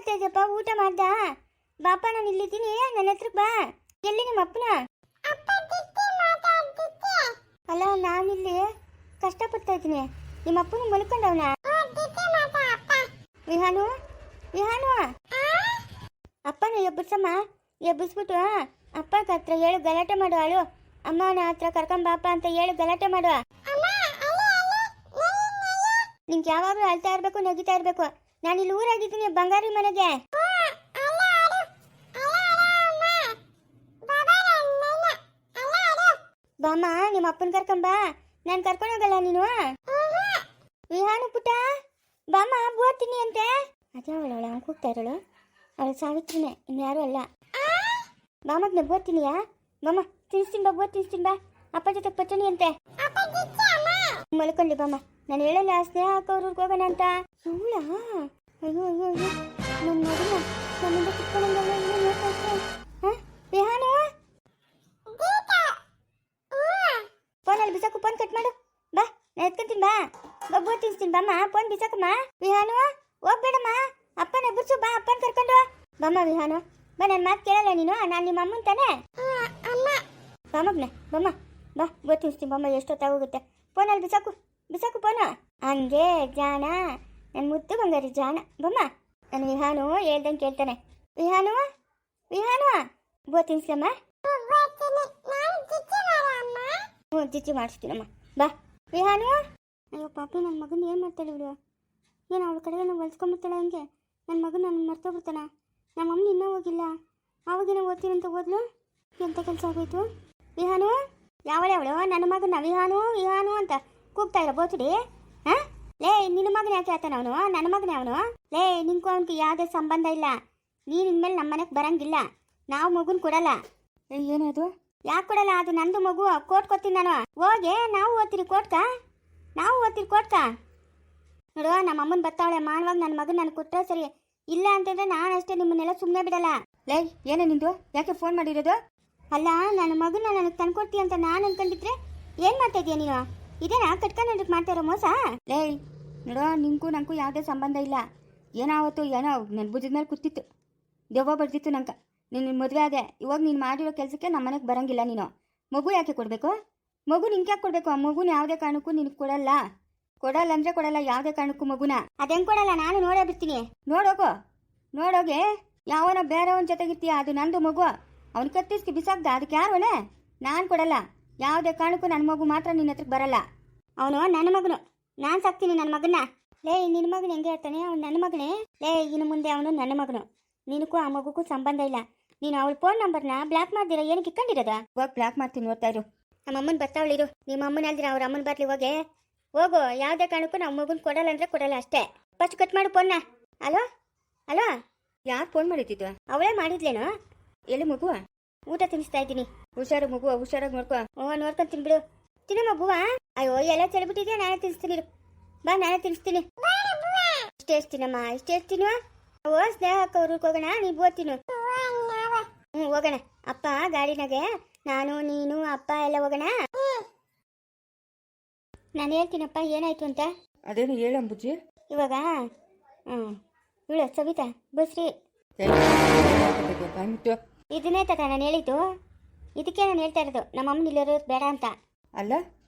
ಮಾಡ್ತಾ ಇದ್ದಪ್ಪ? ಊಟ ಮಾಡ್ದ? ಬಾಪ ನಾನು ಇಲ್ಲಿದ್ದೀನಿ, ನನ್ನ ಹತ್ರಕ್ಕೆ ಬಾ. ಎಲ್ಲಿ ನಿಮ್ಮ ಅಪ್ಪನ? ಅಲ್ಲ ನಾನಿಲ್ಲಿ ಕಷ್ಟಪಡ್ತಾ ಇದ್ದೀನಿ, ನಿಮ್ಮ ಅಪ್ಪನ ಮಲ್ಕೊಂಡವನ? ವಿಹಾನು ವಿಹಾನು, ಅಪ್ಪನ ಎಬ್ಬಸಮ್ಮ, ಎಬ್ಬಿಸ್ಬಿಟ್ಟು ಅಪ್ಪ ಹತ್ರ ಹೇಳು, ಗಲಾಟೆ ಮಾಡು. ಅಳು ಅಮ್ಮನ ಹತ್ರ ಕರ್ಕೊಂಬಾಪ ಅಂತ ಹೇಳು, ಗಲಾಟೆ ಮಾಡು. ನಿಂಗೆ ಯಾವಾಗಲೂ ಅಳ್ತಾ ಇರಬೇಕು, ನಗಿತಾ ಇರಬೇಕು. ನಾನು ಇಲ್ಲಿ ಊರಾಗಿದ್ದೀನಿ, ಬಂಗಾರಿ ಮನೆಗೆ. ಬಾಮ್ಮ, ನಿಮ್ಮ ಅಪ್ಪನ ಕರ್ಕೊಂಬಾ, ನಾನು ಕರ್ಕೊಂಡೋಗಲ್ಲ ನೀನು. ವಿಹಾನು ಪುಟ್ಟ ಬಾಮ್ಮ, ಬೋತೀನಿ ಅಂತೆ. ಅದೇ ಅವಳು ಅವ್ನು ಕೂಗ್ತಾ ಇರೋಳು, ಅವಳು ಸಾವಿತ್ರಿನೇ, ಇನ್ಯಾರು ಅಲ್ಲ. ಬಾಮಗ್ನ ಬೋತೀನಿಯಾ? ಬಾಮ್ಮ ತಿನ್ನಿಸ್ತೀನಿ ಬಾ, ಬೋತ್ ತಿನ್ನಿಸ್ತೀನಿ ಬಾ. ಅಪ್ಪ ಜೊತೆ ಪಚ್ಚನಿ ಅಂತೆ. ಮಲ್ಕೊಂಡಿ ಬಾಮ್ಮ, ನಾನು ಹೇಳಲ್ಲ ಸ್ನೇಹ ಅವ್ರಿಗೆ ಹೋಗೋಣ ಅಂತ. ಸುಳ್ಳ? ಅಯ್ಯೋ ಅಯ್ಯೋ ಅಯ್ಯೋ, ನನ್ನ ಮಗನ ನನ್ನಿಂದ ಕಿತ್ಕೊಂಡಂಗಲ್ಲ. ಏನು ನೋಡ್ತಾ ವಿಹಾನು, ಫೋನಲ್ಲಿ ಬಿಸಾಕು, ಫೋನ್ ಕಟ್ ಮಾಡು. ಬಾ ನಾನು ಎತ್ಕೊಂತೀನಿ, ಬಾ ಬಬ್ಬು ತಿನ್ನಿಸ್ತೀನಿ. ಬಾಮ್ಮ ಫೋನ್ ಬಿಸಾಕಮ್ಮ. ವಿಹಾನು ಹೋಗ್ಬೇಡಮ್ಮ, ಅಪ್ಪನ ಎಬ್ಬರ್ಸು, ಬಾ ಅಪ್ಪನ ಕರ್ಕೊಂಡು ಬಮ್ಮ. ವಿಹಾನು ಬಾ, ನನ್ನ ಮಾತು ಕೇಳಲ್ಲ ನೀನು? ನಾನು ನಿಮ್ಮ ಅಮ್ಮನ ತಾನೆ. ಬಾಮಗ್ನೆ ಬಮ್ಮ, ಬಾ ಬೋ ತಿನ್ನಿಸ್ತೀನಿ ಬಮ್ಮ. ಎಷ್ಟೊತ್ತಾಗೋಗುತ್ತೆ? ಫೋನಲ್ಲಿ ಬಿಸಾಕು, ಬಿಸಾಕು ಫೋನು. ಹಂಗೆ ಜಾಣ, ನನ್ನ ಮುದ್ದು ಬಂಗಾರಿ ಜಾಣ. ಬಮ್ಮ, ನಾನು ವಿಹಾನು ಹೇಳ್ದಂಗೆ ಕೇಳ್ತಾನೆ. ವಿಹಾನು ವಿಹಾನು, ಬೋ ತಿನ್ನಿಸ್ಲಮ್ಮ. ಹ್ಞೂ ಜಿಜ್ಜಿ ಮಾಡಿಸ್ತೀನಮ್ಮ, ಬಾ. ವಿಹಾನು, ಅಯ್ಯೋ ಪಾಪಿ, ನನ್ನ ಮಗನ ಏನು ಮಾಡ್ತಾಳೆ ಇವಳು? ಏನು ಅವಳ ಕಡೆಗೆ ನಾವು ಹೊಲ್ಸ್ಕೊಂಬಿಡ್ತಾಳೆ ಹಂಗೆ? ನನ್ನ ಮಗನ ನನ್ನ ಮರ್ತೋಗ್ಬಿಡ್ತಾನ. ನಮ್ಮ ಅಮ್ಮ ಇನ್ನೂ ಹೋಗಿಲ್ಲ, ಆವಾಗಿನ ಓದ್ತೀನಿ ಅಂತ ಓದ್ಲು. ಎಂಥ ಕೆಲಸ ಆಗೋಯ್ತು? ವಿಹಾನು, ಯಾವಳೆ ಅವಳು? ನನ್ನ ಮಗನ ವಿಹಾನು ವಿಹಾನು ಅಂತ ಕೂಗ್ತಾ ಇರೋ ಬೋಚಡಿ. ಹಾಂ ಲೇ, ನಿನ್ನ ಮಗನ ಯಾಕೆ ಆತಾನ ಅವನು? ನನ್ನ ಮಗನೇ ಅವನು. ಲೇ, ನಿಂಗೂ ಅವನಿಗೆ ಯಾವುದೇ ಸಂಬಂಧ ಇಲ್ಲ. ನೀನು ಇನ್ಮೇಲೆ ನಮ್ಮ ಮನೆಗೆ ಬರಂಗಿಲ್ಲ, ನಾವು ಮಗುನ ಕೊಡಲ್ಲ. ಏನದು? ಯಾಕೆ ಕೊಡಲ್ಲ? ಅದು ನಂದು ಮಗು, ಕೋರ್ಟ್ ಕೊಡ್ತೀನಿ ನಾನು. ಹೋಗಿ ನಾವು ಓದ್ತೀರಿ ಕೋರ್ಟ್ಕ, ನಾವು ಓದ್ತೀರಿ ಕೋರ್ಟ್ಕ. ನೋಡು, ನಮ್ಮ ಅಮ್ಮನ ಬರ್ತಾವಳೆ ಮಾಡುವಾಗ ನನ್ನ ಮಗನ ನನಗೆ ಕೊಟ್ಟರೆ ಸರಿ, ಇಲ್ಲ ಅಂತಂದ್ರೆ ನಾನು ಅಷ್ಟೇ ನಿಮ್ಮನ್ನೆಲ್ಲ ಸುಮ್ಮನೆ ಬಿಡಲ್ಲ. ಲೈ, ಏನೇ ನಿಂದು? ಯಾಕೆ ಫೋನ್ ಮಾಡಿರೋದು? ಅಲ್ಲ, ನನ್ನ ಮಗನ ನನಗೆ ತಂದ್ಕೊಡ್ತೀಯ ಅಂತ ನಾನು ಅನ್ಕೊಂಡಿದ್ರೆ ಏನು ಮಾಡ್ತಾ ಇದೀಯ ನೀನು? ಇದೇನಾ ಕಟ್ಕೊಂಡು ಮಾಡ್ತಾ ಇರೋ ಮೋಸ? ಲೈ ನೋಡು, ನಿಂಗೂ ನನಗೂ ಯಾವುದೇ ಸಂಬಂಧ ಇಲ್ಲ. ಏನಾವತ್ತು ಏನೋ ನನ್ನ ಭುಜದ ಮೇಲೆ ಕೂತಿತ್ತು, ದೆವ್ವ ಬರ್ತಿತ್ತು ನಂಗೆ. ನಿನ್ನ ಮದುವೆ ಆದೆ, ಇವಾಗ ನೀನು ಮಾಡಿರೋ ಕೆಲಸಕ್ಕೆ ನಮ್ಮ ಮನೆಗೆ ಬರಂಗಿಲ್ಲ ನೀನು. ಮಗು ಯಾಕೆ ಕೊಡಬೇಕು? ಮಗು ನಿಂಗೆ ಯಾಕೆ ಕೊಡಬೇಕು? ಆ ಮಗುನ ಯಾವುದೇ ಕಾರಣಕ್ಕೂ ನಿನಗೆ ಕೊಡಲ್ಲ. ಕೊಡಲ್ಲ ಅಂದರೆ ಕೊಡಲ್ಲ, ಯಾವುದೇ ಕಾರಣಕ್ಕೂ ಮಗುನ. ಅದೇನು ಕೊಡಲ್ಲ, ನಾನು ನೋಡೇ ಬಿಡ್ತೀನಿ. ನೋಡೋಗು, ನೋಡೋಗೆ. ಯಾವನೋ ಬೇರೆಯವನ ಜೊತೆಗಿರ್ತೀಯ, ಅದು ನಂದು ಮಗು. ಅವ್ನು ಕತ್ತಿಸ್ಕಿ ಬಿಸಾಕ್ದ, ಅದಕ್ಕೆ ಯಾರೋನೆ? ನಾನು ಕೊಡಲ್ಲ, ಯಾವುದೇ ಕಾರಣಕ್ಕೂ ನನ್ನ ಮಗು ಮಾತ್ರ ನಿನ್ನ ಹತ್ರಕ್ಕೆ ಬರಲ್ಲ. ಅವನು ನನ್ನ ಮಗನು, ನಾನು ಸಾಕ್ತೀನಿ ನನ್ನ ಮಗನ. ಲೇ, ನಿನ್ನ ಮಗನ ಹೆಂಗೆ ಹೇಳ್ತಾನೆ? ಅವ್ನು ನನ್ನ ಮಗನೇ. ಲೇ, ಇನ್ನು ಮುಂದೆ ಅವನು ನನ್ನ ಮಗನು. ನಿನಗೂ ಆ ಮಗುಗೂ ಸಂಬಂಧ ಇಲ್ಲ. ನೀನು ಅವಳ ಫೋನ್ ನಂಬರ್ನ ಬ್ಲಾಕ್ ಮಾಡ್ದಿರ ಏನಕ್ಕೆ ಇಟ್ಕೊಂಡಿರೋದ? ಹೋಗಿ ಬ್ಲಾಕ್ ಮಾಡ್ತೀನಿ, ನೋಡ್ತಾ ಇರು. ನಮ್ಮ ಅಮ್ಮನ ಬರ್ತಾವಳಿರು. ನಿಮ್ಮ ಅಮ್ಮನ ಅಲ್ದಿರ ಅವ್ರ ಅಮ್ಮನ ಬರ್ಲಿ, ಹೋಗೆ ಹೋಗು. ಯಾವುದೇ ಕಾರಣಕ್ಕೂ ನಾವು ಮಗುನ ಕೊಡಲ್ಲ ಅಂದರೆ ಕೊಡಲ್ಲ ಅಷ್ಟೇ. ಫಸ್ಟ್ ಕಟ್ ಮಾಡು ಫೋನ್ನ. ಅಲೋ ಅಲೋ, ಯಾರು ಫೋನ್ ಮಾಡಿದ್ದು? ಅವಳೇ ಮಾಡಿದ್ಲೇನೋ. ಎಲ್ಲಿ ಮಗು? ಊಟ ತಿನ್ನಿಸ್ತಾ ಇದ್ದೀನಿ. ಹುಷಾರು ಮಗು, ಹುಷಾರಾಗಿ ನೋಡ್ಕೊ. ನೋಡ್ಕೊಂತೀನಿ ಬಿಡು. ತಿನ್ನ ಮಗುವ. ಅಯ್ಯೋ, ಎಲ್ಲ ಚೆಲ್ಬಿಟ್ಟಿದ್ಯಾ? ನಾನೇ ತಿನ್ನಿಸ್ತೀನಿ, ಬಾ ನಾನೇ ತಿನ್ನಿಸ್ತೀನಿ. ಇಷ್ಟೇ ಎಷ್ಟಿನಮ್ಮ, ಇಷ್ಟೇ ಎಷ್ಟಿನ? ಓ ಸ್ನೇಹ ಅವ್ರಿಗೆ ಹೋಗೋಣ, ನೀವು ಓದ್ತೀನಿ. ಹ್ಞೂ ಹೋಗೋಣ. ಅಪ್ಪ ಗಾಡಿನಾಗೆ, ನಾನು ನೀನು ಅಪ್ಪ ಎಲ್ಲ ಹೋಗೋಣ. ನಾನು ಹೇಳ್ತೀನಪ್ಪ ಏನಾಯ್ತು ಅಂತ. ಅದೇನು ಹೇಳಂಬುಜಿ? ಇವಾಗ ಇವಳು ಸವಿತಾ ಬಸ್ರಿ. ಇದನ್ನೇ ತಗ ನಾನು ಹೇಳಿದ್ದು. ಇದಕ್ಕೆ ನಾನು ಹೇಳ್ತಾ ಇರೋದು, ನಮ್ಮ ಅಮ್ಮನ ಇಲ್ಲಿರೋದು ಬೇಡ ಅಂತ. ಅಲ್ಲ,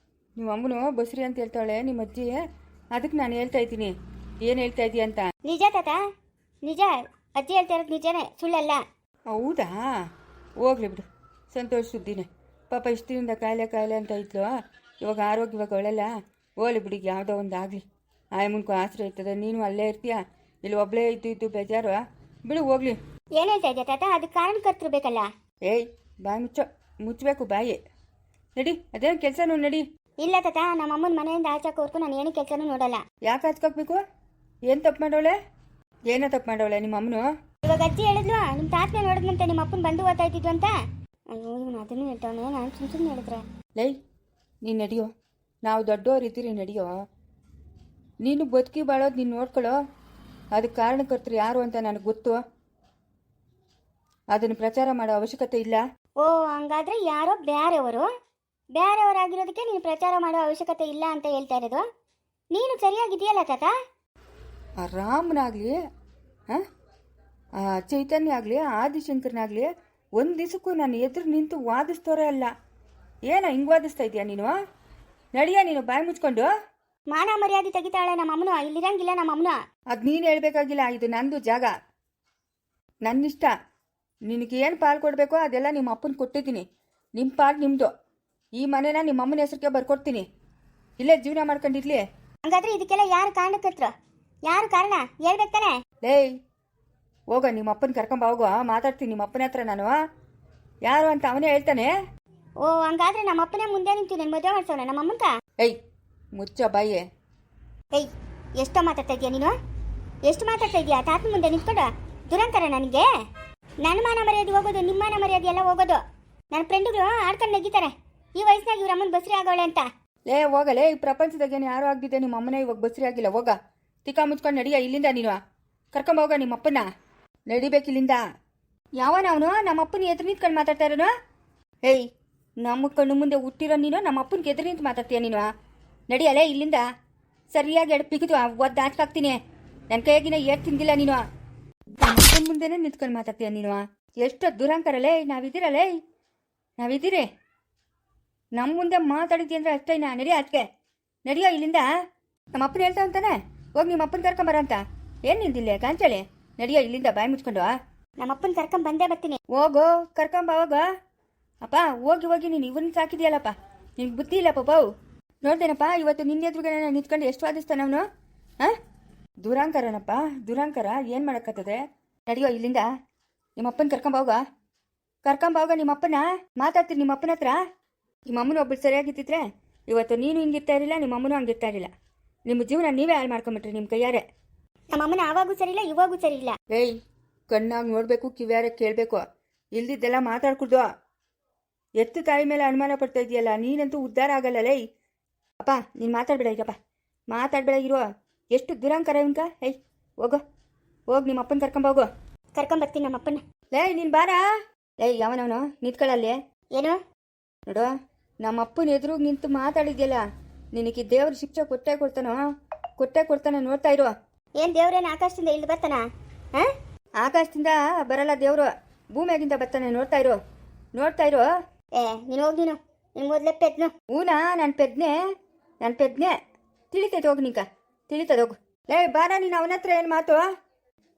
ನಿಮ್ಮ ಅಮ್ಮನು ಬಸ್ರಿ ಅಂತ ಹೇಳ್ತಾಳೆ ನಿಮ್ಮ ಅಜ್ಜಿ, ಅದಕ್ಕೆ ನಾನು ಹೇಳ್ತಾ ಇದ್ದೀನಿ ಏನು ಹೇಳ್ತಾ ಇದೀಯ ಅಂತ. ನಿಜ ತಾತ, ನಿಜ. ಅಜ್ಜಿ ಹೇಳ್ತಾ ಇರೋದು ನಿಜನೇ, ಸುಳ್ಳಲ್ಲ. ಹೌದಾ? ಹೋಗ್ಲಿ ಬಿಡು, ಸಂತೋಷ ಸುದ್ದಿನೇ. ಪಾಪ ಇಷ್ಟು ದಿನದಿಂದ ಕಾಯಿಲೆ ಅಂತ ಇದ್ಲು, ಇವಾಗ ಆರೋಗ್ಯವಾಗಿ ಒಳ್ಳೆಲ್ಲ. ಹೋಗ್ಲಿ ಬಿಡಿ, ಯಾವುದೋ ಒಂದು ಆಗಲಿ. ಆಯಮ್ಮನ್ಕೂ ಆಸರೆ ಇರ್ತದೆ. ನೀನು ಅಲ್ಲೇ ಇರ್ತೀಯ, ಇಲ್ಲಿ ಒಬ್ಬಳೇ ಇದ್ದು ಬೇಜಾರು. ಬಿಡು ಹೋಗ್ಲಿ. ಏನು ಹೇಳ್ತಾ ಇದ್ದೆ ತಾತ? ಅದಕ್ಕೆ ಕಾರಣಕರ್ತಿರ್ಬೇಕಲ್ಲ. ಏಯ್, ಬಾಯಿ ಮುಚ್ಚಬೇಕು ಬಾಯಿ. ನಡಿ, ಅದೇನು ಕೆಲಸನೂ ನಡಿ. ಇಲ್ಲ ತಾತ, ನಮ್ಮ ಅಮ್ಮನ ಮನೆಯಿಂದ ಆಚಾಕೋರ್ಕು ನಾನು ಏನು ಕೆಲಸನೂ ನೋಡಲ್ಲ. ಯಾಕೆ ಹಚ್ಕೋಬೇಕು? ಏನು ತಪ್ಪು ಮಾಡೋಳೆ? ಏನೋ ತಪ್ಪು ಮಾಡೋಳೆ ನಿಮ್ಮ ಅಮ್ಮನು? ಇವಾಗ ಅಜ್ಜಿ ಹೇಳಿದ್ಲು, ನಿಮ್ಮ ತಾತನೇ ನೋಡಿದ್ನಂತೆ ನಿಮ್ಮ ಅಪ್ಪನ ಬಂದು ಓದ್ತಾ ಇದ್ದಿದ್ದು ಅಂತ. ಅಯ್ಯೋ, ಇವನು ಅದನ್ನು ಹೇಳ್ತಾವನೆ, ನಾನು ಸುಮ್ಮನೆ ಹೇಳಿದ್ರೆ. ಲೈ, ನೀನು ನಡಿಯೋ, ನಾವು ದೊಡ್ಡವ್ರು ಇದ್ದೀರಿ, ನಡಿಯೋ. ನೀನು ಬದುಕಿ ಬಾಳೋದು ನೀನು ನೋಡ್ಕೊಳ್ಳೋ. ಅದಕ್ಕೆ ಕಾರಣಕರ್ತರು ಯಾರು ಅಂತ ನನಗೆ ಗೊತ್ತು. ಅದನ್ನು ಪ್ರಚಾರ ಮಾಡೋ ಅವಶ್ಯಕತೆ ಇಲ್ಲ. ಓ, ಹಂಗಾದ್ರೆ ಯಾರೋ ಬೇರೆಯವರಾಗಿರೋದಕ್ಕೆ ನೀನು ಪ್ರಚಾರ ಮಾಡೋ ಅವಶ್ಯಕತೆ ಇಲ್ಲ ಅಂತ ಹೇಳ್ತಾ ಇರೋದು. ನೀನು ಸರಿಯಾಗಿದೆಯಲ್ಲ ತಾತ? ಆರಾಮನಾಗಲಿ. ಹಾಂ, ಆ ಚೈತನ್ಯ ಆಗಲಿ ಆದಿಶಂಕರನಾಗಲಿ ಒಂದು ದಿವಸಕ್ಕೂ ನಾನು ಎದುರು ನಿಂತು ವಾದಿಸ್ತೋರೇ ಅಲ್ಲ. ಏನೋ ಹಿಂಗೆ ವಾದಿಸ್ತಾ ಇದೆಯಾ ನೀನು? ನಡಿಯ ನೀನು ಬಾಯಿ ಮುಚ್ಕೊಂಡು. ಮಾನ ಮರ್ಯಾದೆ ತೆಗಿತಾಳೆ ನಮ್ಮ ಅಮ್ಮನ, ಇಲ್ಲಿರಂಗಿಲ್ಲ ನಮ್ಮ ಅಮ್ಮನ. ಅದು ನೀನು ಹೇಳ್ಬೇಕಾಗಿಲ್ಲ, ಇದು ನಂದು ಜಾಗ, ನನ್ನಿಷ್ಟ. ನಿನಗೆ ಏನು ಪಾಲು ಕೊಡಬೇಕೋ ಅದೆಲ್ಲ ನಿಮ್ಮ ಅಪ್ಪನ ಕೊಟ್ಟಿದ್ದೀನಿ. ನಿಮ್ಮ ಪಾಲು ನಿಮ್ಮದು. ಈ ಮನೇನ ನಿಮ್ಮ ಅಮ್ಮನ ಹೆಸರಿಗೆ ಬರ್ಕೊಡ್ತೀನಿ. ಇಲ್ಲೇ ಜೀವನ ಮಾಡ್ಕೊಂಡಿರ್ಲಿ. ಹಂಗಾದ್ರೆ ಇದಕ್ಕೆಲ್ಲ ಯಾರು ಕಾರಣಕರ್ತರು? ಯಾರು ಕಾರಣ ಹೇಳ್ಬೇಕು ತಾನೆ? ಲೇಯ್ ಹೋಗ, ನಿಮ್ಮ ಅಪ್ಪನ ಕರ್ಕೊಂಬ ಹೋಗೋ, ಮಾತಾಡ್ತೀನಿ ನಿಮ್ಮ ಅಪ್ಪನ ಹತ್ರ ನಾನು. ಯಾರು ಅಂತ ಅವನೇ ಹೇಳ್ತಾನೆ. ಓ ಹಂಗಾದ್ರೆ ನಮ್ಮ ಅಪ್ಪನೇ ಮುಂದೆ ನಿಂತು ನನ್ನ ಮದುವೆ ಮಾಡ್ಸೋಣ ನಮ್ಮ ಅಮ್ಮನ್ಕ? ಏಯ್ ಮುಚ್ಚ ಬಾಯಿ. ಏಯ್ ಎಷ್ಟೋ ಮಾತಾಡ್ತಾ ಇದೀಯ ನೀನು? ಎಷ್ಟು ಮಾತಾಡ್ತಾ ಇದೀಯಾ? ತಾತನ ಮುಂದೆ ನಿಂತ್ಕೊಂಡು ದುರಂಕರ ನನಗೆ. ನನ್ನ ಮಾನ ಮರ್ಯಾದೆ ಹೋಗೋದು, ನಿಮ್ಮ ಮಾನ ಮರ್ಯಾದೆ ಎಲ್ಲ ಹೋಗೋದು. ನನ್ನ ಫ್ರೆಂಡುಗಳು ಆಡ್ಕೊಂಡು ನೆಗಿತಾರೆ ಈ ವಯಸ್ಸಿನಾಗ ಇವ್ರ ಅಮ್ಮನ ಬಸ್ರಿ ಆಗೋಳೆ ಅಂತ. ಲೇ ಹೋಗಲೇ, ಈ ಪ್ರಪಂಚದಾಗೇನು ಯಾರು ಆಗಿದ್ದೆ, ನಿಮ್ಮ ಅಮ್ಮನೇ ಇವಾಗ ಬಸ್ರಿ ಆಗಿಲ್ಲ. ಹೋಗ, ತಿಕ್ಕ ಮುಚ್ಕೊಂಡು ನಡಿಯ ಇಲ್ಲಿಂದ. ನೀನು ಕರ್ಕೊಂಬ ಹೋಗ ನಿಮ್ಮ ಅಪ್ಪನ. ನಡಿಬೇಕಿಲ್ಲಿಂದ. ಯಾವನ ಅವನು ನಮ್ಮ ಅಪ್ಪನ ಎದುರು ನಿಂತ್ಕೊಂಡು ಮಾತಾಡ್ತಾ ಇರೋನು? ಏಯ್ ನಮ್ಮ ಕಣ್ಣು ಮುಂದೆ ಹುಟ್ಟಿರೋ ನೀನು ನಮ್ಮ ಅಪ್ಪನಿಗೆ ಎದುರು ನಿಂತು ಮಾತಾಡ್ತೀಯ ನೀನು? ನಡಿಯಲೇ ಇಲ್ಲಿಂದ. ಸರಿಯಾಗಿ ಎಡ್ ಬಿಗಿದು ಒದ್ದು ಹಾಕ್ತೀನಿ. ನನ್ನ ಕೈಯಾಗಿನ ಏಟ್ ತಿಂದಿಲ್ಲ ನೀನು. ನಮ್ಮ ಅಪ್ಪನ ಮುಂದೆನೇ ನಿಂತ್ಕೊಂಡು ಮಾತಾಡ್ತೀಯ ನೀನು? ಎಷ್ಟು ದುರಂಕರಲೇ ನಾವಿದ್ದೀರಲೇ, ನಾವಿದ್ದೀರಿ. ನಮ್ಮ ಮುಂದೆ ಮಾತಾಡಿದ್ದಿ ಅಂದ್ರೆ ಅಷ್ಟೇನಾ? ನಡಿಯ ಅದಕ್ಕೆ, ನಡಿಯೋ ಇಲ್ಲಿಂದ. ನಮ್ಮ ಅಪ್ಪನ ಹೇಳ್ತಾ ಅಂತಾನೆ ಹೋಗಿ ನಿಮ್ಮ ಅಪ್ಪನ ಕರ್ಕೊಂಬರ ಅಂತ. ಏನು ನಿಂದಿಲ್ಲ ಕಾಂಚಳಿ? ನಡಿಯೋ ಇಲ್ಲಿಂದ ಬಾಯಿ ಮುಚ್ಕೊಂಡು. ನಮ್ಮ ಅಪ್ಪನ ಕರ್ಕೊಂಡ್ ಬಂದೇ ಬರ್ತೀನಿ. ಹೋಗೋ ಕರ್ಕೊಂಬ ಹೋಗ. ಅಪ್ಪ ಹೋಗಿ ಹೋಗಿ ನೀನು ಇವನ್ನ ಸಾಕಿದ್ಯಲ್ಲಪ್ಪ, ನಿನ್ಗೆ ಬುದ್ಧಿ ಇಲ್ಲಪ್ಪ ಬಾವು. ನೋಡ್ದೇನಪ್ಪ ಇವತ್ತು ನಿನ್ನ ಎದುರುಗಡೆ ನಿಂತ್ಕೊಂಡು ಎಷ್ಟು ವಾದಿಸ್ತಾನೆ ಅವನು? ಹಾಂ ದುರಾಂಕರನಪ್ಪ, ದುರಾಂಕರ. ಏನು ಮಾಡೋಕ್ಕತ್ತದೆ? ನಡಿಯೋ ಇಲ್ಲಿಂದ. ನಿಮ್ಮ ಅಪ್ಪನ ಕರ್ಕೊಂಬ ಹೋಗ ನಿಮ್ಮ ಅಪ್ಪನ. ಮಾತಾಡ್ತೀನಿ ನಿಮ್ಮ ಅಪ್ಪನ ಹತ್ರ. ನಿಮ್ಮ ಅಮ್ಮನ ಒಬ್ಬರು ಸರಿಯಾಗಿದ್ದಿದ್ರೆ ಇವತ್ತು ನೀನು ಹಿಂಗಿರ್ತಾ ಇರಲಿಲ್ಲ, ನಿಮ್ಮ ಅಮ್ಮನೂ ಹಂಗಿರ್ತಾ ಇರಲಿಲ್ಲ. ನಿಮ್ಮ ಜೀವನ ನೀವೇ ಹಾಳು ಮಾಡ್ಕೊಂಬಿಟ್ರಿ ನಿಮ್ಮ ಕೈಯಾರೆ. ನಮ್ಮ ಅಮ್ಮನ ಆವಾಗೂ ಸರಿ ಇಲ್ಲ, ಇವಾಗೂ ಸರಿ ಇಲ್ಲ. ಏಯ್ ಕಣ್ಣಾಗಿ ನೋಡಬೇಕು, ಕಿವ್ಯಾರೆ ಕೇಳಬೇಕು. ಇಲ್ದಿದ್ದೆಲ್ಲ ಮಾತಾಡ್ಕೊಡ್ದು. ಎತ್ತು ತಾಯಿ ಮೇಲೆ ಅನುಮಾನ ಪಡ್ತಾ ಇದೆಯಲ್ಲ, ನೀನಂತೂ ಉದ್ಧಾರ ಆಗಲ್ಲ. ಲೇ ಅಪ್ಪ ನೀನು ಮಾತಾಡಬೇಡ ಈಗಪ್ಪ, ಮಾತಾಡಬೇಡ ಇರೋ. ಎಷ್ಟು ದುರಂಕರ ಇವನ್ಕ. ಏಯ್ ಹೋಗಿ ನಿಮ್ಮ ಅಪ್ಪನ ಕರ್ಕೊಂಬೋಗು. ಕರ್ಕೊಂಬರ್ತೀನಿ ನಮ್ಮ ಅಪ್ಪನ. ಲೇ ನೀನು ಬಾರಾ. ಏಯ್ ಯಾವನವನು ನಿಂತ್ಕೊಳ್ಳಲ್ಲಿ. ಏನು ನೋಡು, ನಮ್ಮ ಅಪ್ಪನ ಎದುರು ನಿಂತು ಮಾತಾಡಿದ್ಯಲ್ಲ, ನಿನಗೆ ದೇವ್ರ ಶಿಕ್ಷೆ ಕೊಟ್ಟೇ ಕೊಡ್ತಾನೆ. ನೋಡ್ತಾ ಇರೋ. ಏನ್ ದೇವ್ರೇನು ಆಕಾಶದಿಂದ ಇಳಿದು ಬರ್ತಾನ? ಆಕಾಶದಿಂದ ಬರಲ್ಲ ದೇವ್ರು, ಭೂಮಿಯಾಗಿಂದ ಬರ್ತಾನೆ. ನೋಡ್ತಾ ಇರೋ. ನೀನು ಹೋಗಿ, ನೀನು ಮೊದಲೇ ಪೆದ್ನು. ಹೂನಾ, ನನ್ನ ಪೆದ್ನೆ ತಿಳಿತೈತೆ. ಹೋಗು ನಿಂಕ, ತಿಳಿತದ ಹೋಗು. ಲೇ ಬಾರ ನೀನು ಅವನ ಹತ್ರ ಏನು ಮಾತು?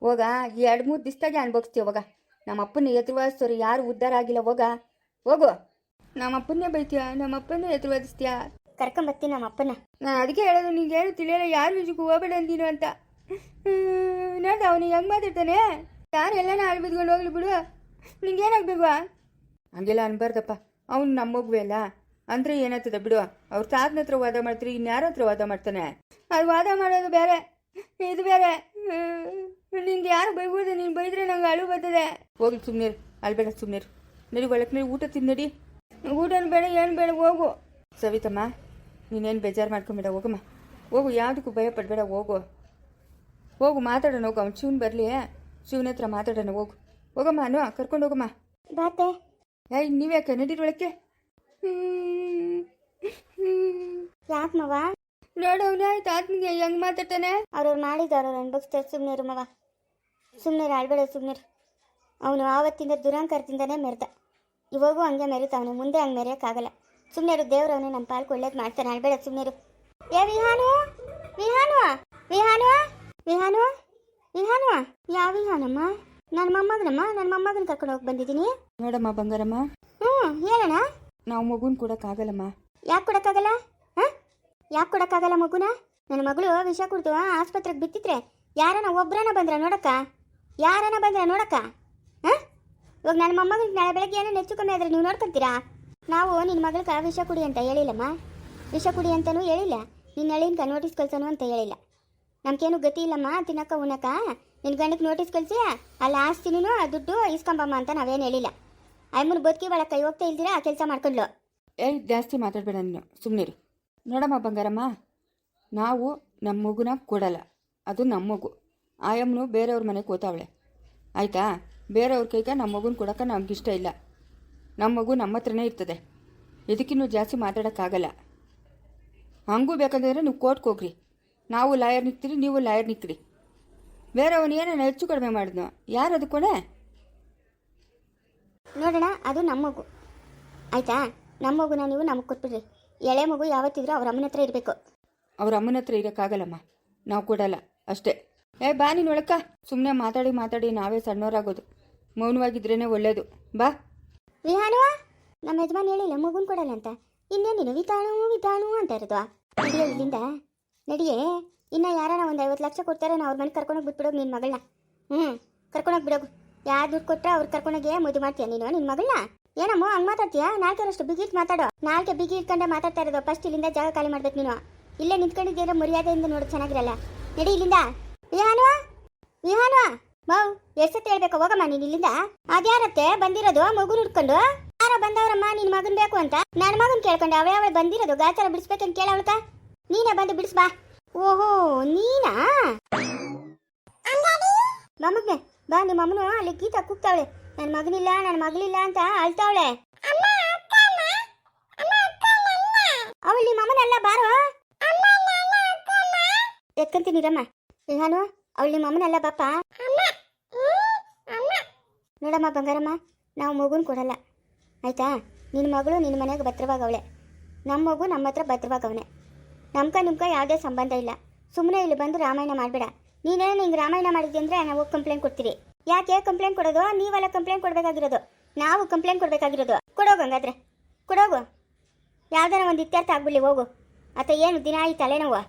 ಹೋಗ, ಈ 2-3 ದಿವಸದಾಗೆ ಅನ್ಭವಿಸ್ತೀಯ. ಹೋಗ, ನಮ್ಮ ಅಪ್ಪನ ಎದುರುವಾದಿಸ್ತೋರು ಯಾರು ಉದ್ಧಾರ ಆಗಿಲ್ಲ. ಹೋಗು. ನಮ್ಮ ಅಪ್ಪನ್ನೇ ಬೈತೀಯ, ನಮ್ಮ ಅಪ್ಪನ್ನೇ ಎದುರುವಾದಿಸ್ತೀಯ. ಕರ್ಕೊಂಬರ್ತೀನಿ ನಮ್ಮ ಅಪ್ಪನ. ನಾನು ಅದಕ್ಕೆ ಹೇಳೋದು, ನಿಂಗೆ ಏನು ತಿಳಿಯಲ್ಲ, ಯಾರು ನಿಜಕ್ಕೂ ಹೋಗಬೇಡ ಅಂದೀನು ಅಂತ. ನೋಡ ಅವನು ಹೆಂಗೆ ಮಾತಾಡ್ತಾನೆ. ಯಾರು ಎಲ್ಲನ ಬಿದ್ಕೊಂಡು ಹೋಗ್ಲಿ ಬಿಡು, ನಿಂಗೇನಾಗಬೇಕು? ಹಂಗೆಲ್ಲ ಅನ್ಬಾರ್ದಪ್ಪ. ಅವ್ನು ನಮ್ಮ ಮಗುವೆ ಅಲ್ಲ ಅಂದರೆ ಏನಾಗ್ತದೆ ಬಿಡು. ಅವ್ರ ತಾತನ ಹತ್ರ ವಾದ ಮಾಡ್ತೀರಿ, ಇನ್ಯಾರ ಹತ್ರ ವಾದ ಮಾಡ್ತಾನೆ? ಅದು ವಾದ ಮಾಡೋದು ಬೇರೆ, ಇದು ಬೇರೆ. ನಿಂಗೆ ಯಾರು ಬೈಬೋದು? ನೀನು ಬೈದ್ರೆ ನಂಗೆ ಅಳು ಬರ್ತದೆ. ಹೋಗ್ಲಿ ಸುಮ್ಮನೆ, ಅಳ್ಬೇಡ ಸುಮ್ಮನೆ. ನಡಿ ಒಳಕ್ಕೆ ನಡಿ, ಊಟ ತಿನ್ನಡಿ. ಊಟನೂ ಬೇಡ, ಏನು ಬೇಡ, ಹೋಗು. ಸವಿತಮ್ಮ ನೀನೇನು ಬೇಜಾರು ಮಾಡ್ಕೊಂಬೇಡ, ಹೋಗಮ್ಮ. ಹೋಗು, ಯಾವುದಕ್ಕೂ ಭಯ ಪಡಬೇಡ. ಹೋಗು ಮಾತಾಡೋಣ. ಹೋಗು, ಅವ್ನು ಶಿವನ್ ಬರಲಿ, ಶಿವನ ಹತ್ರ ಮಾತಾಡೋಣ. ಹೋಗಮ್ಮ ಅನು, ಕರ್ಕೊಂಡು ಹೋಗಮ್ಮ. ಬಾತೆ ಏಯ್ ನೀವ್ಯಾಕೆ ನಡೀರೊಳಕ್ಕೆ? ಯಾಕೆ ಮವ? ನೋಡು ಅವನ ತಾತನಿಗೆ ಹೆಂಗೆ ಮಾತಾಡ್ತಾನೆ. ಅವ್ರವ್ರು ಮಾಡಿದವ್ರು ಅನ್ಭವಿಸ್ತಾರೆ. ಸುಮ್ಮನೆ ಮವ, ಸುಮ್ಮನೆ ಆಳ್ಬೇಡ, ಸುಮ್ಮನೆ. ಅವನು ಆವತ್ತಿಂದ ದುರಂಕರದಿಂದನೇ ಮೆರೆದ, ಇವಾಗೂ ಹಂಗೆ ಮೆರಿತಾವನು, ಮುಂದೆ ಹಂಗೆ ಮೆರೆಯೋಕ್ಕಾಗಲ್ಲ. ಸುಮ್ಮನೆ ದೇವ್ರವನು ನಮ್ಮ ಪಾಲ್ಗೆ ಒಳ್ಳೇದು ಮಾಡ್ತಾನೆ. ಆಳ್ಬೇಡ ಸುಮ್ಮನೆ. ಏ ವಿಹಾನು, ಯಾವ ವಿಹಾನಮ್ಮ? ನನ್ನ ಮೊಮ್ಮಗನ ಕರ್ಕೊಂಡು ಹೋಗಿ ಬಂದಿದ್ದೀನಿ. ನೋಡಮ್ಮ ಬಂಗಾರಮ್ಮ, ಹೇಳೋಣ. ನಾವು ಮಗುನ ಕೊಡೋಕ್ಕಾಗಲ್ಲಮ್ಮ. ಯಾಕೆ ಕೊಡೋಕ್ಕಾಗಲ್ಲ ಮಗುನ? ನನ್ನ ಮಗಳು ವಿಷ ಕುಡ್ದು ಆಸ್ಪತ್ರೆಗೆ ಬಿತ್ತಿದ್ರೆ ಯಾರನ ಒಬ್ರನ ಬಂದ್ರ ನೋಡಕ್ಕ? ಇವಾಗ ನನ್ನ ಮೊಮ್ಮಗನಿಗೆ ನಾಳೆ ಬೆಳಗ್ಗೆ ಏನೋ ಹೆಚ್ಚು ಕಮ್ಮಿ ಆದರೆ ನೀವು ನೋಡ್ಕೊಂತೀರಾ? ನಾವು ನಿನ್ನ ಮಗಳಿಗೆ ವಿಷ ಕುಡಿ ಅಂತ ಹೇಳಿಲ್ಲಮ್ಮ, ವಿಷ ಕುಡಿ ಅಂತಲೂ ಹೇಳಿಲ್ಲ, ನಿನ್ನ ಹಳ್ಳಿನ್ಕ ನೋಟಿಸ್ ಕಳ್ಸೋನು ಅಂತ ಹೇಳಿಲ್ಲ. ನಮ್ಗೇನು ಗತಿ ಇಲ್ಲಮ್ಮ ತಿನ್ನಕ್ಕ ಉಣ್ಣಕ್ಕ. ನಿನ್ನ ಗಂಡಕ್ಕೆ ನೋಟಿಸ್ ಕಳಿಸಿ ಅಲ್ಲಿ ಆಸ್ತಿನೂ ದುಡ್ಡು ಇಸ್ಕೊಂಬಮ್ಮ ಅಂತ ನಾವೇನು ಹೇಳಿಲ್ಲ. ಅಮ್ಮನ ಬದುಕಿ ಒಳಗೆ ಕೈ ಹೋಗ್ತಾ ಇಲ್ದಿರಾ ಆ ಕೆಲಸ ಮಾಡ್ಕೊಂಡ್ಲು. ಏಯ್ ಜಾಸ್ತಿ ಮಾತಾಡಬೇಡ ನೀನು, ಸುಮ್ಮನಿರು. ನೋಡಮ್ಮ ಬಂಗಾರಮ್ಮ, ನಾವು ನಮ್ಮ ಮಗುನ ಕೊಡಲ್ಲ, ಅದು ನಮ್ಮ ಮಗು. ಆಯಮ್ಮನು ಬೇರೆಯವ್ರ ಮನೆಗೆ ಹೋತಾವಳೆ, ಆಯಿತಾ? ಬೇರೆಯವ್ರ ಕೈಗೆ ನಮ್ಮ ಮಗುನ ಕೊಡೋಕೆ ನಮಗಿಷ್ಟ ಇಲ್ಲ. ನಮ್ಮ ಮಗು ನಮ್ಮ ಹತ್ರನೇ ಇರ್ತದೆ, ಇದಕ್ಕಿನ್ನೂ ಜಾಸ್ತಿ ಮಾತಾಡೋಕ್ಕಾಗಲ್ಲ. ಹಂಗೂ ಬೇಕಂದ್ರೆ ನೀವು ಕೋರ್ಟ್ಗೆ ಹೋಗ್ರಿ, ನಾವು ಲಾಯರ್ ನಿಂತೀರಿ, ನೀವು ಲಾಯರ್ ನಿಂತೀರಿ. ಬೇರೆಯವನು ಏನೇನು ಹೆಚ್ಚು ಕಡಿಮೆ ಮಾಡಿದ್ನೋ ಯಾರು ಅದು ಕೊನೆ? ನೋಡೋಣ, ಅದು ನಮ್ಮ ಮಗು ಆಯಿತಾ. ನಮ್ಮ ಮಗುನ ನೀವು ನಮಗೆ ಕೊಟ್ಬಿಡ್ರಿ. ಎಳೆ ಮಗು ಯಾವತ್ತಿದ್ರೂ ಅವ್ರ ಅಮ್ಮನ ಹತ್ರ ಇರಬೇಕು. ಅವ್ರ ಅಮ್ಮನ ಹತ್ರ ಇರೋಕ್ಕಾಗಲ್ಲಮ್ಮ, ನಾವು ಕೊಡಲ್ಲ ಅಷ್ಟೇ. ಬಾ ನೀನು ಒಳಕ್ಕ. ಸುಮ್ಮನೆ ಮಾತಾಡಿ ಮಾತಾಡಿ ನಾವೇ ಸಣ್ಣವರಾಗೋದು. ಮೌನವಾಗಿದ್ರೇ ಒಳ್ಳೇದು. ಬಾ. ವಿಹಾನುವ, ನಮ್ಮ ಯಜಮಾನ್ ಹೇಳಿಲ್ಲ ಮಗುನ ಕೊಡಲ್ಲ ಅಂತ. ಇನ್ನೇನು ವಿತಾಣು ಅಂತ ಇರೋದು. ನಡಿಯೋ ಇಲ್ಲಿಂದ, ನಡಿಯೇ. ಇನ್ನು ಯಾರಾನ ಒಂದು 50 ಲಕ್ಷ ಕೊಡ್ತಾರೆ, ನಾವು ಅವ್ರ ಮನೆಗೆ ಕರ್ಕೊಂಡೋಗಿ ಬಿಟ್ಬಿಡೋದು ನಿನ್ನ ಮಗಳನ್ನ. ಕರ್ಕೊಂಡೋಗಿ ಬಿಡೋಗು. ಯಾರು ದುಡ್ಡು ಕೊಟ್ಟರೆ ಅವ್ರು ಕರ್ಕೊಂಡೋಗಿ ಮದುವೆ ಮಾಡ್ತೀಯ ನೀನು ನಿನ್ನ ಮಗಳನ್ನ? ಏನಮ್ಮ ಹಂಗೆ ಮಾತಾಡ್ತೀಯಾ? ನಾಲ್ಕರಷ್ಟು ಬಿಗಿಟ್ ಮಾತಾಡೋ. ನಾಲ್ಕೆ ಬಿಗಿ ಇಟ್ಕೊಂಡೆ ಮಾತಾಡ್ತಾ ಇರೋದು. ಫಸ್ಟ್ ಇಲ್ಲಿಂದ ಜಾಗ ಖಾಲಿ ಮಾಡ್ಬೇಕು ನೀನು. ಇಲ್ಲೇ ನಿಂತ್ಕೊಂಡಿದ್ದೀರ ಮರ್ಯಾದೆಯಿಂದ ನೋಡಿ ಚೆನ್ನಾಗಿರಲ್ಲ. ನಡಿ ಇಲ್ಲಿಂದ. ವಿಹಾನುವ ಮಾವು ಎಷ್ಟೊತ್ತು ಹೇಳ್ಬೇಕು? ಹೋಗಮ್ಮ ನೀನು ಇಲ್ಲಿಂದ. ಅದ್ಯಾರತ್ತೆ ಬಂದಿರೋದು ಮಗು ಹುಡ್ಕೊಂಡು? ಯಾರೋ ಬಂದವ್ರಮ್ಮ ನಿನ್ನ ಮಗನ್ ಬೇಕು ಅಂತ. ನನ್ನ ಮಗನ್ ಕೇಳ್ಕೊಂಡೆ ಅವಳು ಬಂದಿರೋದು. ಗಾಚಾರ ಬಿಡಿಸ್ಬೇಕಂತ ಕೇಳವಳ್ಕ. ನೀನೇ ಬಂದು ಬಿಡಿಸ್ಬಾ. ಓಹೋ ನೀನಾ? ಮಮ್ಮಗ್ನೆ ಬಾ. ನಿಮ್ಮ ಅಮ್ಮನು ಅಲ್ಲಿ ಗೀತಾ ಕೂಗ್ತಾವಳೆ, ನನ್ನ ಮಗನಿಲ್ಲ ನನ್ನ ಮಗಳಿಲ್ಲ ಅಂತ ಅಳ್ತಾವಳೆ. ಅವಳು ನಿಮ್ಮ ಅಮ್ಮನಲ್ಲ, ಬಾರೋ ಎತ್ಕೊಂತೀನಿರಮ್ಮ. ವಿಹಾನು, ಅವಳು ನಿಮ್ಮ ಅಮ್ಮನಲ್ಲ, ಬಾಪ. ನೋಡಮ್ಮ ಬಂಗಾರಮ್ಮ, ನಾವು ಮಗುನ ಕೊಡಲ್ಲ ಆಯ್ತಾ. ನಿನ್ನ ಮಗಳು ನಿನ್ನ ಮನೆಗೆ ಭದ್ರವಾಗವಳೆ. ನಮ್ಮ ಮಗು ನಮ್ಮ ಹತ್ರ ಭದ್ರವಾಗವನೆ. ನಿಮ್ಕ ಯಾವುದೇ ಸಂಬಂಧ ಇಲ್ಲ. ಸುಮ್ಮನೆ ಇಲ್ಲಿ ಬಂದು ರಾಮಾಯಣ ಮಾಡಬೇಡ. ನೀನೇನು ಹಿಂಗೆ ರಾಮಾಯಣ ಮಾಡಿದ್ದೆ ಅಂದರೆ ನಾವು ಕಂಪ್ಲೇಂಟ್ ಕೊಡ್ತೀರಿ. ಯಾಕೆ ಕಂಪ್ಲೇಂಟ್ ಕೊಡೋದು? ನೀವೆಲ್ಲ ಕಂಪ್ಲೇಂಟ್ ಕೊಡಬೇಕಾಗಿರೋದು, ನಾವು ಕಂಪ್ಲೇಂಟ್ ಕೊಡಬೇಕಾಗಿರೋದು. ಕೊಡೋಗು, ಹಂಗಾದ್ರೆ ಕೊಡೋಗು. ಯಾವ್ದಾರ ಒಂದು ಇತ್ಯರ್ಥ ಆಗ್ಬಿಡ್ಲಿ, ಹೋಗು. ಅಥವಾ ಏನು ದಿನ ಈ ತಲೆನೋವು?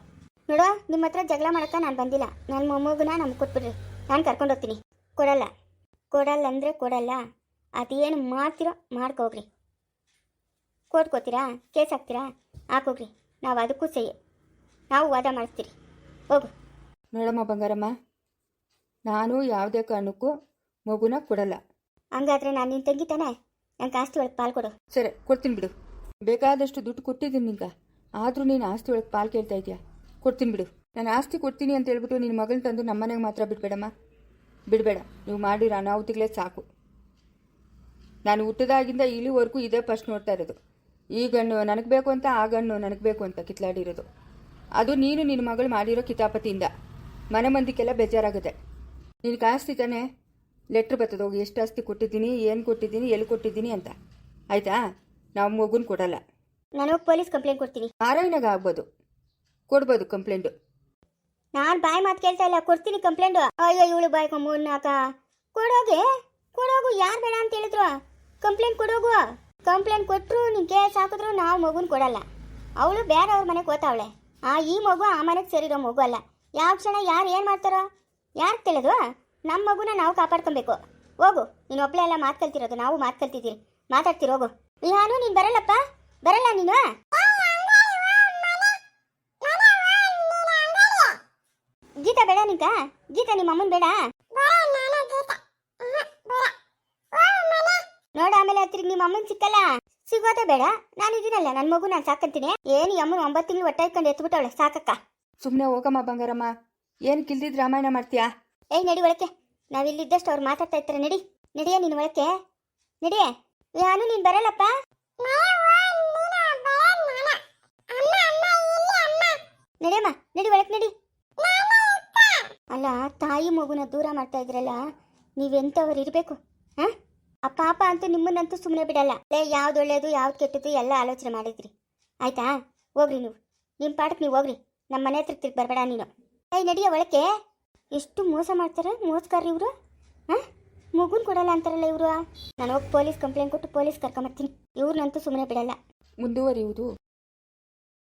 ನೋಡೋ, ನಿಮ್ಮ ಹತ್ರ ಜಗಳ ಮಾಡೋಕ್ಕೆ ನಾನು ಬಂದಿಲ್ಲ. ನನ್ನ ಮೊಮ್ಮಗನ ನಮ್ಗೆ ಕೊಟ್ಬಿಡ್ರಿ, ನಾನು ಕರ್ಕೊಂಡೋಗ್ತೀನಿ. ಕೊಡಲ್ಲ ಅಂದರೆ ಕೊಡಲ್ಲ. ಅದೇನು ಮಾಡ್ತೀರೋ ಮಾಡ್ಕೋಗ್ರಿ. ಕೋರ್ಟ್ಕೋತೀರಾ, ಕೇಸ್ ಹಾಕ್ತೀರಾ, ಹಾಕೋಗ್ರಿ. ನಾವು ಅದಕ್ಕೂ ಸಹಿ, ನಾವು ವಾದ ಮಾಡಿಸ್ತೀರಿ. ಹೋಗು. ನೋಡಮ್ಮ ಬಂಗಾರಮ್ಮ, ನಾನು ಯಾವುದೇ ಕಾರಣಕ್ಕೂ ಮಗುನ ಕೊಡಲ್ಲ. ಹಂಗಾದ್ರೆ ನಾನು ನಿನ್ನ ತಂಗಿ ತಾನೆ, ನಂಗೆ ಆಸ್ತಿ ಒಳಗೆ ಪಾಲು ಕೊಡು. ಸರಿ, ಕೊಡ್ತೀನಿ ಬಿಡು. ಬೇಕಾದಷ್ಟು ದುಡ್ಡು ಕೊಟ್ಟಿದ್ದೀನಿ ನಿಂಗೆ, ಆದರೂ ನೀನು ಆಸ್ತಿ ಒಳಗೆ ಪಾಲು ಕೇಳ್ತಾ ಇದೆಯಾ? ಕೊಡ್ತೀನಿ ಬಿಡು. ನಾನು ಆಸ್ತಿ ಕೊಡ್ತೀನಿ ಅಂತ ಹೇಳ್ಬಿಟ್ಟು ನಿನ್ನ ಮಗಳನ್ನ ತಂದು ನಮ್ಮ ಮನೆಗೆ ಮಾತ್ರ ಬಿಡಬೇಡಮ್ಮ, ಬಿಡಬೇಡ. ನೀವು ಮಾಡಿರೋ ಅನಾಹುತಿಗಳೇ ಸಾಕು. ನಾನು ಹುಟ್ಟದಾಗಿಂದ ಇಲ್ಲಿವರೆಗೂ ಇದೇ ಫಸ್ಟ್ ನೋಡ್ತಾ ಇರೋದು. ಈ ಗಣ್ಣು ನನಗೆ ಬೇಕು ಅಂತ, ಆ ಗಣ್ಣು ನನಗೆ ಬೇಕು ಅಂತ ಕಿತ್ಲಾಡಿರೋದು. ಅದು ನೀನು ನಿನ್ನ ಮಗಳು ಮಾಡಿರೋ ಕಿತಾಪತಿಯಿಂದ ಮನೆ ಮಂದಿಗೆಲ್ಲ ಬೇಜಾರಾಗುತ್ತೆ. ನಿನಗೆ ಆಸ್ತಿ ತಾನೆ, ಲೆಟ್ರ್ ಬರ್ತದೆ ಹೋಗಿ, ಎಷ್ಟು ಆಸ್ತಿ ಕೊಟ್ಟಿದ್ದೀನಿ, ಏನು ಕೊಟ್ಟಿದ್ದೀನಿ, ಎಲ್ಲಿ ಕೊಟ್ಟಿದ್ದೀನಿ ಅಂತ. ಆಯಿತಾ? ನಾವು ಮಗುನ ಕೊಡಲ್ಲ. ನಾನು ಪೊಲೀಸ್ ಕಂಪ್ಲೇಂಟ್ ಕೊಡ್ತೀನಿ. ನಾರಾಯಣಗ ಆಗ್ಬೋದು, ಕೊಡ್ಬೋದು ಕಂಪ್ಲೇಂಟು. ನಾನು ಬಾಯಿ ಮಾತು ಕೇಳ್ತಾ ಇಲ್ಲ, ಕೊಡ್ತೀನಿ ಕಂಪ್ಲೇಂಟು. ಅಯ್ಯೋ ಇವಳು ಬಾಯ್ ಮೂರ್ನಾಕ ಕೊಡೋಗು. ಯಾರು ಬೇಡ ಅಂತ ಹೇಳಿದ್ರು? ಕಂಪ್ಲೇಂಟ್ ಕೊಡೋಗು. ಕಂಪ್ಲೇಂಟ್ ಕೊಟ್ಟರು ನೀನು ಕೇಸ್ ಹಾಕಿದ್ರು ನಾವು ಮಗುನ ಕೊಡಲ್ಲ. ಅವಳು ಬೇರೆ ಅವ್ರ ಮನೆಗೆ ಓದ್ತಾವಳೆ. ಈ ಮಗು ಆ ಮನೆಗೆ ಸೇರಿರೋ ಮಗು ಅಲ್ಲ. ಯಾವ ಕ್ಷಣ ಯಾರು ಏನು ಮಾಡ್ತಾರೋ ಯಾರು ತಿಳಿದು? ನಮ್ಮ ಮಗುನ ನಾವು ಕಾಪಾಡ್ಕೊಬೇಕು. ಹೋಗು. ನೀನು ಒಬ್ಬಳೆ ಎಲ್ಲ ಮಾತು ಕಲ್ತಿರೋದು, ನಾವು ಮಾತು ಕಲ್ತಿದ್ದೀರಿ, ಮಾತಾಡ್ತೀರಿ. ಹೋಗು. ವಿಹಾನು, ನೀನು ಬರಲ್ಲಪ್ಪ, ಬರಲ್ಲ ನೀನು. ಗೀತಾ ಬೇಡ ನಿಂಕ? ಗೀತಾ ನಿಮ್ಮ ಅಮ್ಮನ ಬೇಡ? ನೋಡ, ಆಮೇಲೆ ಹತ್ತಿರ ನಿಮ್ಮ ಅಮ್ಮನ ಸಿಕ್ಕಲ್ಲ, ಸಿಗೋದೇ ಬೇಡ. ನಾನು ಇದೀನಲ್ಲ, ನನ್ನ ಮಗು ನಾನು ಸಾಕಂತೀನಿ. ಏನು ಈ ಅಮ್ಮನ 9 ತಿಂಗಳು ಹೊಟ್ಟೆ ಇಟ್ಕೊಂಡು ಎತ್ಬಿಟ್ಟವಳೆ, ಸಾಕಕ್ಕ. ಸುಮ್ಮನೆ ಹೋಗಮ್ಮ ಬಂಗಾರಮ್ಮ, ಏನು ಕಿಲ್ದಿದ್ದು ರಾಮಾಯಣ ಮಾಡ್ತೀಯಾ? ಏಯ್ ನಡಿ ಒಳಕ್ಕೆ. ನಾವಿಲ್ಲಿದ್ದಷ್ಟು ಅವ್ರು ಮಾತಾಡ್ತಾ ಇರ್ತಾರೆ. ನಡಿಯೇ ನೀನು ಒಳಕ್ಕೆ, ನಡಿಯೇ. ನಾನು ನೀನು ಬರಲ್ಲಪ್ಪ. ನಡಿಯಮ್ಮ, ನಡಿ ಒಳಕ್ಕೆ ನಡಿ. ಅಲ್ಲ, ತಾಯಿ ಮಗುನ ದೂರ ಮಾಡ್ತಾ ಇದ್ರಲ್ಲ, ನೀವೆಂಥವ್ರು ಇರಬೇಕು? ಹಾಂ, ಆ ಪಾಪ ಅಂತೂ ನಿಮ್ಮನ್ನಂತೂ ಸುಮ್ಮನೆ ಬಿಡಲ್ಲ. ಯಾವ್ದು ಒಳ್ಳೇದು ಯಾವ್ದು ಕೆಟ್ಟದ್ದು ಎಲ್ಲ ಆಲೋಚನೆ ಮಾಡಿದ್ರಿ. ಆಯ್ತಾ? ಹೋಗ್ರಿ ನೀವು, ನಿಮ್ಮ ಪಾಠಕ್ಕೆ ನೀವು ಹೋಗ್ರಿ. ನಮ್ಮ ಮನೆ ಹತ್ರ ತಿರ್ಗಿ ಬರಬೇಡ ನೀನು. ಏಯ್ ನಡಿಯ ಒಳಕ್ಕೆ. ಎಷ್ಟು ಮೋಸ ಮಾಡ್ತಾರೆ ಮೋಸಗಾರ ಇವರು. ಹಾಂ, ಮಗುನ ಕೊಡಲ್ಲ ಅಂತಾರಲ್ಲ ಇವರು. ನಾನು ಹೋಗಿ ಪೊಲೀಸ್ ಕಂಪ್ಲೇಂಟ್ ಕೊಟ್ಟು ಪೊಲೀಸ್ ಕರ್ಕೊಂಬರ್ತೀನಿ. ಇವ್ರನ್ನಂತೂ ಸುಮ್ಮನೆ ಬಿಡಲ್ಲ. ಮುಂದುವರಿಯುವುದು